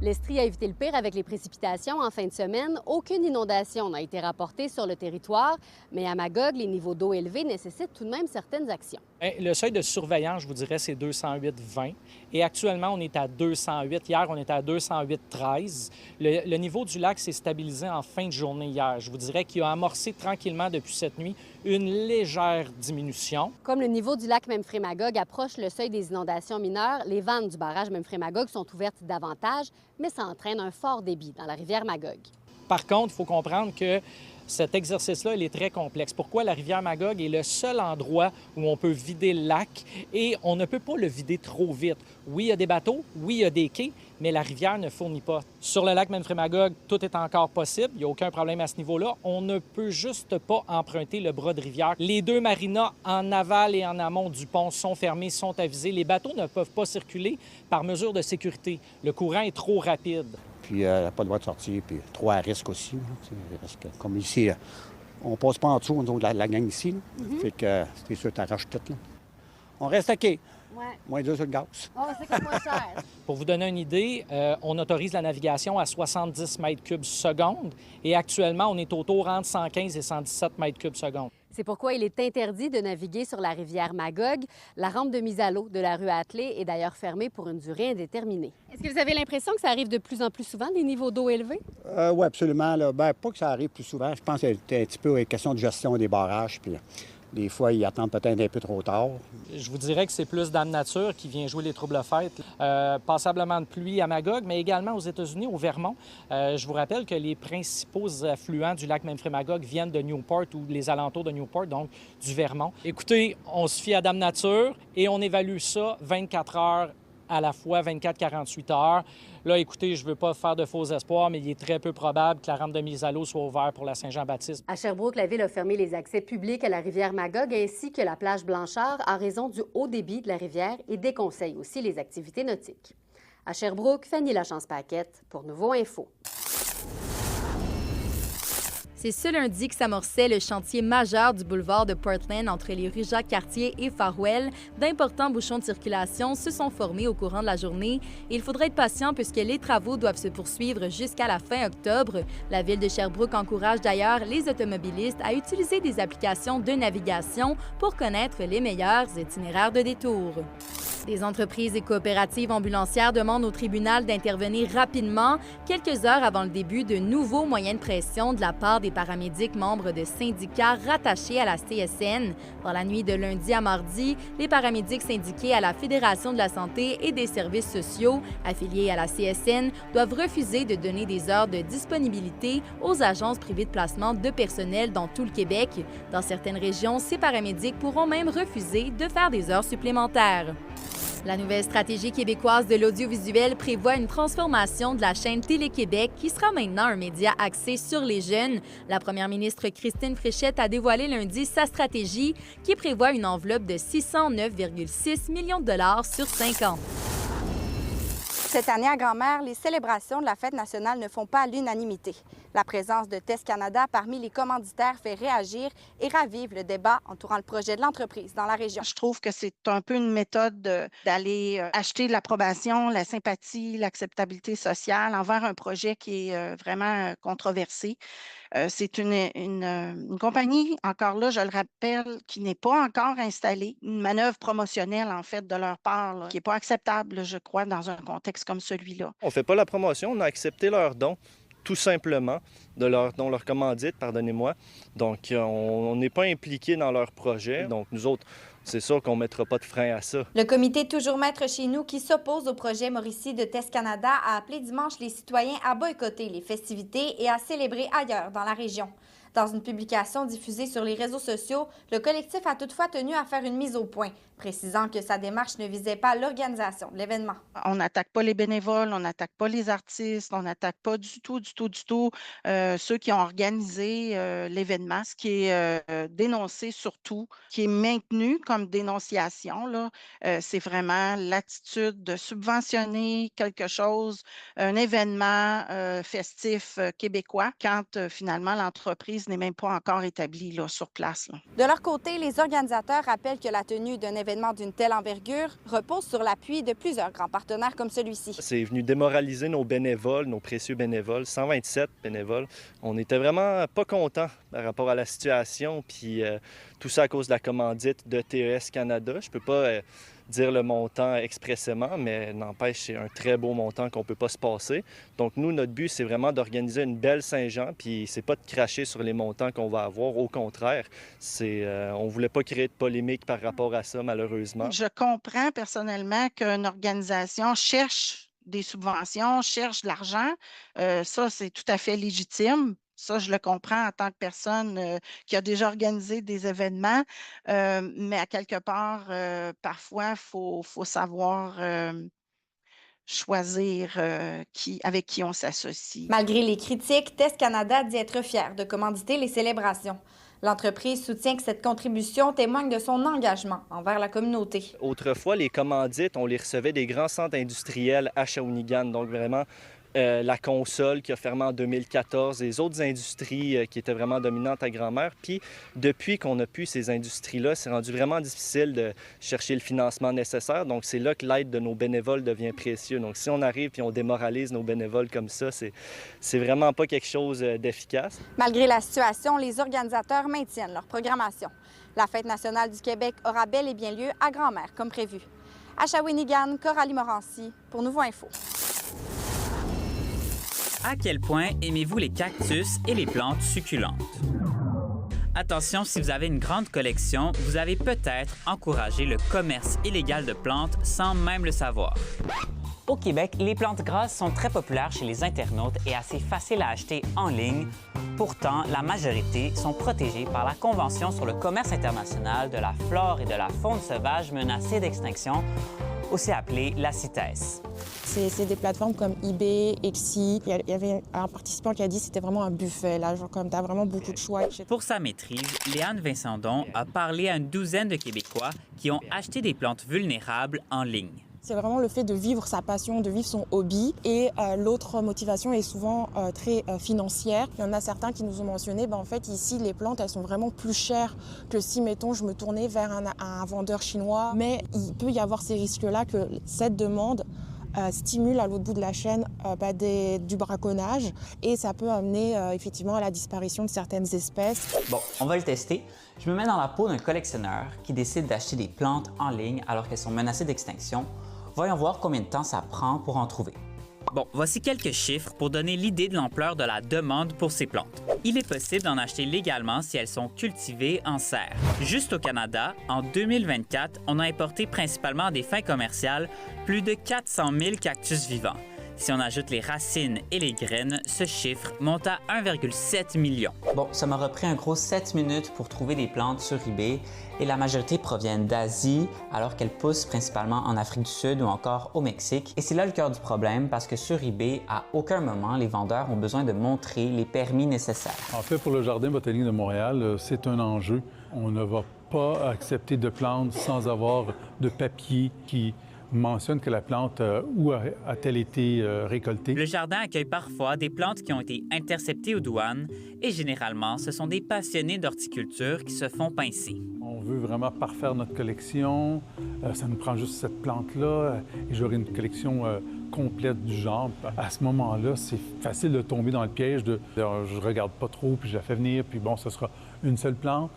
L'Estrie a évité le pire avec les précipitations en fin de semaine. Aucune inondation n'a été rapportée sur le territoire, mais à Magog, les niveaux d'eau élevés nécessitent tout de même certaines actions. Le seuil de surveillance, je vous dirais, c'est 208,20. Et actuellement, on est à 208. Hier, on était à 208,13. Le niveau du lac s'est stabilisé en fin de journée hier. Je vous dirais qu'il a amorcé tranquillement depuis cette nuit une légère diminution. Comme le niveau du lac Memphremagog approche le seuil des inondations mineures, les vannes du barrage Memphremagog sont ouvertes davantage, mais ça entraîne un fort débit dans la rivière Magog. Par contre, il faut comprendre que cet exercice-là, il est très complexe. Pourquoi la rivière Magog est le seul endroit où on peut vider le lac et on ne peut pas le vider trop vite. Oui, il y a des bateaux, oui, il y a des quais, mais la rivière ne fournit pas. Sur le lac Memphremagog, tout est encore possible. Il n'y a aucun problème à ce niveau-là. On ne peut juste pas emprunter le bras de rivière. Les deux marinas en aval et en amont du pont sont fermés, sont avisés. Les bateaux ne peuvent pas circuler par mesure de sécurité. Le courant est trop rapide. Puis, elle n'a pas le droit de sortir, puis trop à risque aussi. Là, parce que, comme ici, on passe pas en dessous, nous autres, la gang ici. Fait que c'est sûr, t'arraches tout. Là. On reste à quai. Ouais. Moins 2 sur le gaz. Oh, c'est comme moins cher. Pour vous donner une idée, on autorise la navigation à 70 mètres cubes seconde et actuellement, on est autour entre 115 et 117 mètres cubes seconde. C'est pourquoi il est interdit de naviguer sur la rivière Magog. La rampe de mise à l'eau de la rue Attelé est d'ailleurs fermée pour une durée indéterminée. Est-ce que vous avez l'impression que ça arrive de plus en plus souvent, des niveaux d'eau élevés? Oui, absolument. Là. Ben, pas que ça arrive plus souvent. Je pense que c'est un petit peu une question de gestion des barrages. Puis, des fois, ils attendent peut-être un peu trop tard. Je vous dirais que c'est plus Dame Nature qui vient jouer les troubles-fêtes. Passablement de pluie à Magog, mais également aux États-Unis, au Vermont. Je vous rappelle que les principaux affluents du lac Memphremagog viennent de Newport ou les alentours de Newport, donc du Vermont. Écoutez, on se fie à Dame Nature et on évalue ça 24 heures à la fois, 24-48 heures. Là, écoutez, je ne veux pas faire de faux espoirs, mais il est très peu probable que la rampe de mise à l'eau soit ouverte pour la Saint-Jean-Baptiste. À Sherbrooke, la ville a fermé les accès publics à la rivière Magog ainsi que la plage Blanchard en raison du haut débit de la rivière et déconseille aussi les activités nautiques. À Sherbrooke, Fanny Lachance-Paquette pour Nouveau Info. C'est ce lundi que s'amorçait le chantier majeur du boulevard de Portland entre les rues Jacques-Cartier et Farwell. D'importants bouchons de circulation se sont formés au courant de la journée. Il faudra être patient puisque les travaux doivent se poursuivre jusqu'à la fin octobre. La ville de Sherbrooke encourage d'ailleurs les automobilistes à utiliser des applications de navigation pour connaître les meilleurs itinéraires de détour. Des entreprises et coopératives ambulancières demandent au tribunal d'intervenir rapidement, quelques heures avant le début de nouveaux moyens de pression de la part des paramédics membres de syndicats rattachés à la CSN. Dans la nuit de lundi à mardi, les paramédics syndiqués à la Fédération de la santé et des services sociaux, affiliés à la CSN, doivent refuser de donner des heures de disponibilité aux agences privées de placement de personnel dans tout le Québec. Dans certaines régions, ces paramédics pourront même refuser de faire des heures supplémentaires. La nouvelle stratégie québécoise de l'audiovisuel prévoit une transformation de la chaîne Télé-Québec qui sera maintenant un média axé sur les jeunes. La première ministre Christine Fréchette a dévoilé lundi sa stratégie qui prévoit une enveloppe de 609,6 millions de dollars sur 5 ans. Cette année à Grand-Mère, les célébrations de la fête nationale ne font pas l'unanimité. La présence de Test Canada parmi les commanditaires fait réagir et ravive le débat entourant le projet de l'entreprise dans la région. Je trouve que c'est un peu une méthode d'aller acheter l'approbation, la sympathie, l'acceptabilité sociale envers un projet qui est vraiment controversé. C'est une compagnie, encore là, je le rappelle, qui n'est pas encore installée. Une manœuvre promotionnelle, en fait, de leur part, là, qui n'est pas acceptable, je crois, dans un contexte comme celui-là. On ne fait pas la promotion, on a accepté leur don, tout simplement, de leur don, leur commandite, pardonnez-moi. Donc, on n'est pas impliqué dans leur projet. Donc, nous autres, c'est sûr qu'on ne mettra pas de frein à ça. Le comité Toujours Maître chez nous, qui s'oppose au projet Mauricie de Test Canada, a appelé dimanche les citoyens à boycotter les festivités et à célébrer ailleurs dans la région. Dans une publication diffusée sur les réseaux sociaux, le collectif a toutefois tenu à faire une mise au point, précisant que sa démarche ne visait pas l'organisation de l'événement. On n'attaque pas les bénévoles, on n'attaque pas les artistes, on n'attaque pas du tout ceux qui ont organisé l'événement. Ce qui est dénoncé surtout, qui est maintenu comme dénonciation, là, c'est vraiment l'attitude de subventionner quelque chose, un événement festif québécois, quand finalement l'entreprise l'entreprise n'est même pas encore établie là, sur place. Là. De leur côté, les organisateurs rappellent que la tenue d'un événement d'une telle envergure repose sur l'appui de plusieurs grands partenaires comme celui-ci. C'est venu démoraliser nos bénévoles, nos précieux bénévoles, 127 bénévoles. On n'était vraiment pas contents par rapport à la situation, puis tout ça à cause de la commandite de TES Canada. Je peux pas dire le montant expressément, mais n'empêche, c'est un très beau montant qu'on ne peut pas se passer. Donc nous, notre but, c'est vraiment d'organiser une belle Saint-Jean, puis c'est pas de cracher sur les montants qu'on va avoir. Au contraire, on ne voulait pas créer de polémique par rapport à ça, malheureusement. Je comprends personnellement qu'une organisation cherche des subventions, cherche de l'argent. Ça, c'est tout à fait légitime. Ça, je le comprends en tant que personne qui a déjà organisé des événements, mais à quelque part, parfois, il faut savoir choisir avec qui on s'associe. Malgré les critiques, TES Canada dit être fier de commanditer les célébrations. L'entreprise soutient que cette contribution témoigne de son engagement envers la communauté. Autrefois, les commandites, on les recevait des grands centres industriels à Shawinigan, donc vraiment la console qui a fermé en 2014, les autres industries qui étaient vraiment dominantes à Grand-Mère. Puis depuis qu'on a pu ces industries-là, c'est rendu vraiment difficile de chercher le financement nécessaire. Donc c'est là que l'aide de nos bénévoles devient précieux. Donc si on arrive et on démoralise nos bénévoles comme ça, c'est vraiment pas quelque chose d'efficace. Malgré la situation, les organisateurs maintiennent leur programmation. La Fête nationale du Québec aura bel et bien lieu à Grand-Mère comme prévu. À Shawinigan, Coralie Morancy pour Nouveau Info. À quel point aimez-vous les cactus et les plantes succulentes? Attention, si vous avez une grande collection, vous avez peut-être encouragé le commerce illégal de plantes sans même le savoir. Au Québec, les plantes grasses sont très populaires chez les internautes et assez faciles à acheter en ligne. Pourtant, la majorité sont protégées par la Convention sur le commerce international de la flore et de la faune sauvage menacée d'extinction, aussi appelée la CITES. C'est des plateformes comme eBay, Etsy. Il y avait un participant qui a dit que c'était vraiment un buffet, là, genre comme tu as vraiment beaucoup de choix. Pour sa maîtrise, Léane Vincendon a parlé à une douzaine de Québécois qui ont acheté des plantes vulnérables en ligne. C'est vraiment le fait de vivre sa passion, de vivre son hobby. Et l'autre motivation est souvent très financière. Il y en a certains qui nous ont mentionné, en fait, ici, les plantes, elles sont vraiment plus chères que si, mettons, je me tournais vers un vendeur chinois. Mais il peut y avoir ces risques-là que cette demande stimule à l'autre bout de la chaîne du braconnage. Et ça peut amener effectivement à la disparition de certaines espèces. Bon, on va le tester. Je me mets dans la peau d'un collectionneur qui décide d'acheter des plantes en ligne alors qu'elles sont menacées d'extinction. Voyons voir combien de temps ça prend pour en trouver. Bon, voici quelques chiffres pour donner l'idée de l'ampleur de la demande pour ces plantes. Il est possible d'en acheter légalement si elles sont cultivées en serre. Juste au Canada, en 2024, on a importé principalement à des fins commerciales plus de 400 000 cactus vivants. Si on ajoute les racines et les graines, ce chiffre monte à 1,7 million. Bon, ça m'aura pris un gros 7 minutes pour trouver des plantes sur eBay et la majorité proviennent d'Asie alors qu'elles poussent principalement en Afrique du Sud ou encore au Mexique. Et c'est là le cœur du problème parce que sur eBay, à aucun moment, les vendeurs ont besoin de montrer les permis nécessaires. En fait, pour le Jardin botanique de Montréal, c'est un enjeu. On ne va pas accepter de plantes sans avoir de papier qui mentionne que la plante où a-t-elle été récoltée. Le jardin accueille parfois des plantes qui ont été interceptées aux douanes et généralement, ce sont des passionnés d'horticulture qui se font pincer. On veut vraiment parfaire notre collection. Ça nous prend juste cette plante-là et j'aurai une collection complète du genre. À ce moment-là, c'est facile de tomber dans le piège de je regarde pas trop, puis je la fais venir, puis bon, ce sera une seule plante.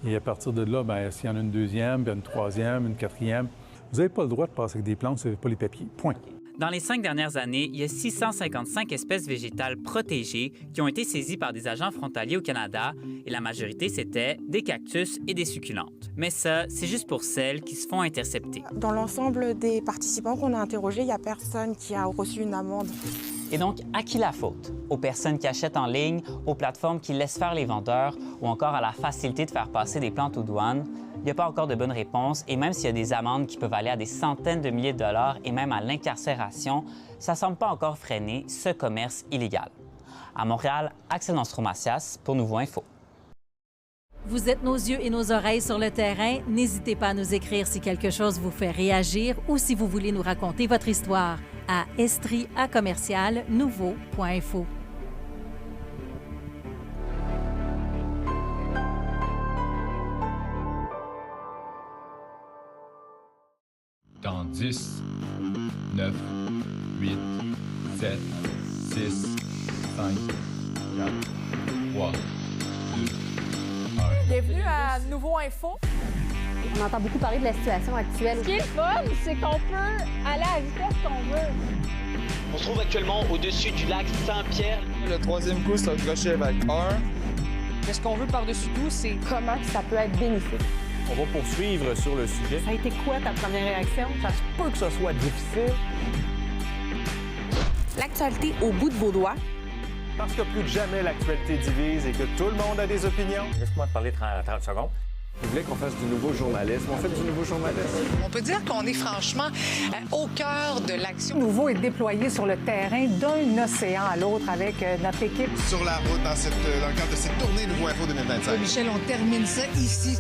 Et à partir de là, bien, s'il y en a une deuxième, bien une troisième, une quatrième, vous n'avez pas le droit de passer avec des plantes si vous n'avez pas les papiers. Point. Dans les 5 dernières années, il y a 655 espèces végétales protégées qui ont été saisies par des agents frontaliers au Canada et la majorité, c'était des cactus et des succulentes. Mais ça, c'est juste pour celles qui se font intercepter. Dans l'ensemble des participants qu'on a interrogés, il n'y a personne qui a reçu une amende. Et donc, à qui la faute? Aux personnes qui achètent en ligne, aux plateformes qui laissent faire les vendeurs ou encore à la facilité de faire passer des plantes aux douanes? Il n'y a pas encore de bonne réponse et même s'il y a des amendes qui peuvent aller à des centaines de milliers de dollars et même à l'incarcération, ça ne semble pas encore freiner ce commerce illégal. À Montréal, Axel Nostromacias pour Nouveau Info. Vous êtes nos yeux et nos oreilles sur le terrain. N'hésitez pas à nous écrire si quelque chose vous fait réagir ou si vous voulez nous raconter votre histoire à estrie@commercialnouveau.info. Dans 10, 9, 8, 7, 6, 5, 4, 3, 2, 1. Bienvenue à Nouveau Info. On entend beaucoup parler de la situation actuelle. Ce qui est le fun, c'est qu'on peut aller à la vitesse qu'on veut. On se trouve actuellement au-dessus du lac Saint-Pierre. Le troisième coup, c'est un crochet avec 1. Mais ce qu'on veut par-dessus tout, c'est comment ça peut être bénéfique. On va poursuivre sur le sujet. Ça a été quoi ta première réaction? Ça se peut que ce soit difficile. L'actualité au bout de vos doigts. Parce que plus que jamais, l'actualité divise et que tout le monde a des opinions. Laisse-moi te parler 30 secondes. Je voulais qu'on fasse du nouveau journalisme. On fait du nouveau journalisme. On peut dire qu'on est franchement au cœur de l'action. Nouveau est déployé sur le terrain d'un océan à l'autre avec notre équipe. Sur la route dans le cadre de cette tournée Nouveau Info 2025. Michel, on termine ça ici.